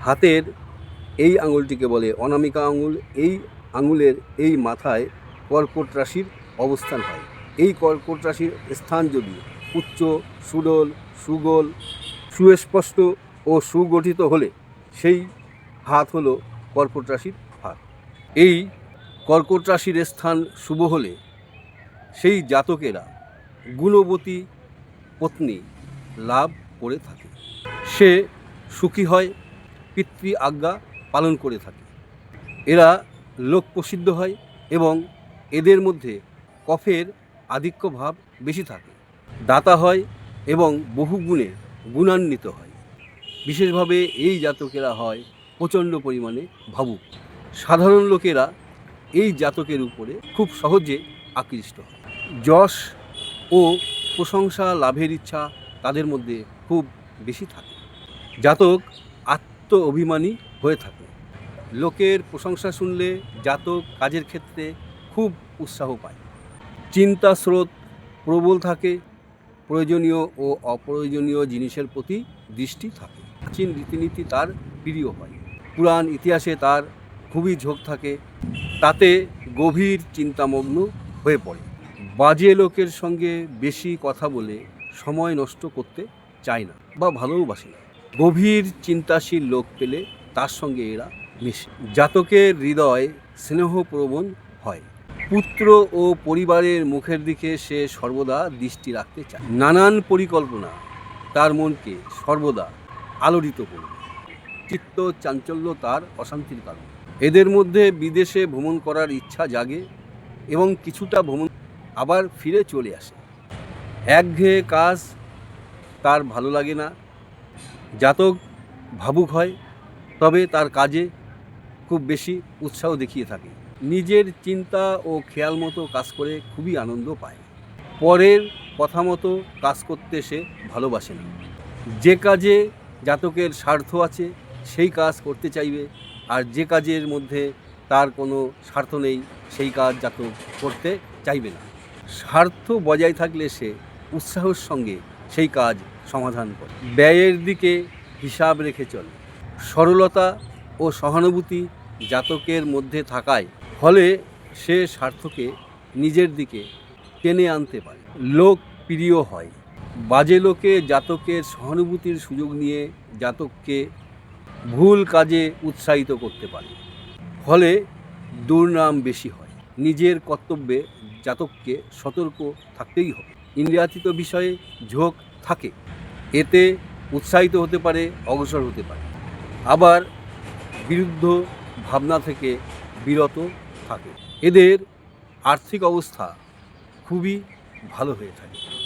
হাতের এই আঙুলটিকে বলে অনামিকা আঙুল। এই আঙুলের এই মাথায় কর্কট রাশির অবস্থান হয়। এই কর্কট রাশির স্থান যদি উচ্চ, সুডল, সুগোল, সুস্পষ্ট ও সুগঠিত হলে সেই হাত হলো কর্কট রাশির হাত। এই কর্কট রাশির স্থান শুভ হলে সেই জাতকেরা গুণবতী পত্নী লাভ করে থাকে। সে সুখী হয়, পিতৃ আজ্ঞা পালন করে থাকে। এরা লোক প্রসিদ্ধ হয় এবং এদের মধ্যে কফের আধিক্য ভাব বেশি থাকে। দাতা হয় এবং বহু গুণে গুণান্বিত হয়। বিশেষভাবে এই জাতকেরা হয় প্রচণ্ড পরিমাণে ভাবুক। সাধারণ লোকেরা এই জাতকের উপরে খুব সহজে আকৃষ্ট হয়। যশ ও প্রশংসা লাভের ইচ্ছা তাদের মধ্যে খুব বেশি থাকে। জাতক আত্ম অভিমানী হয়ে থাকে। লোকের প্রশংসা শুনলে জাতক কাজের ক্ষেত্রে খুব উৎসাহ পায়। চিন্তা স্রোত প্রবল থাকে। প্রয়োজনীয় ও অপ্রয়োজনীয় জিনিসের প্রতি দৃষ্টি থাকে। প্রাচীন রীতিনীতি তার প্রিয় হয়। পুরাণ ইতিহাসে তার খুবই ঝোঁক থাকে। তাতে গভীর চিন্তামগ্ন হয়ে পড়ে। বাজে লোকের সঙ্গে বেশি কথা বলে সময় নষ্ট করতে চায় না বা ভালোবাসে না। গভীর চিন্তাশীল লোক পেলে তার সঙ্গে এরা মেশে। জাতকের হৃদয় স্নেহপ্রবণ হয়। পুত্র ও পরিবারের মুখের দিকে সে সর্বদা দৃষ্টি রাখতে চায়। নানান পরিকল্পনা তার মনকে সর্বদা আলোড়িত করবে। চিত্ত চাঞ্চল্য তার অশান্তির কারণ। এদের মধ্যে বিদেশে ভ্রমণ করার ইচ্ছা জাগে এবং কিছুটা ভ্রমণ আবার ফিরে চলে আসে। একঘেয়ে কাজ তার ভালো লাগে না। জাতক ভাবুক হয়, তবে তার কাজে খুব বেশি উৎসাহ দেখিয়ে থাকে। নিজের চিন্তা ও খেয়াল মতো কাজ করে খুবই আনন্দ পায়। পরের কথা মতো কাজ করতে সে ভালোবাসে না। যে কাজে জাতকের স্বার্থ আছে সেই কাজ করতে চাইবে, আর যে কাজের মধ্যে তার কোনো স্বার্থ নেই সেই কাজ জাতক করতে চাইবে না। স্বার্থ বজায় থাকলে সে উৎসাহের সঙ্গে সেই কাজ সমাধান করে। ব্যয়ের দিকে হিসাব রেখে চলে। সরলতা ও সহানুভূতি জাতকের মধ্যে থাকায় ফলে সে স্বার্থকে নিজের দিকে টেনে আনতে পারে। লোক প্রিয় হয়। বাজে লোকে জাতকের সহানুভূতির সুযোগ নিয়ে জাতককে ভুল কাজে উৎসাহিত করতে পারে। ফলে দুর্নাম বেশি হয়। নিজের কর্তব্যে জাতককে সতর্ক থাকতেই হবে। ইন্দ্রিয়াতীত বিষয়ে ঝোঁক থাকে। এতে উৎসাহিত হতে পারে, অগ্রসর হতে পারে। আবার বিরুদ্ধ ভাবনা থেকে বিরত থাকে। এদের আর্থিক অবস্থা খুবই ভালো হয়ে থাকে।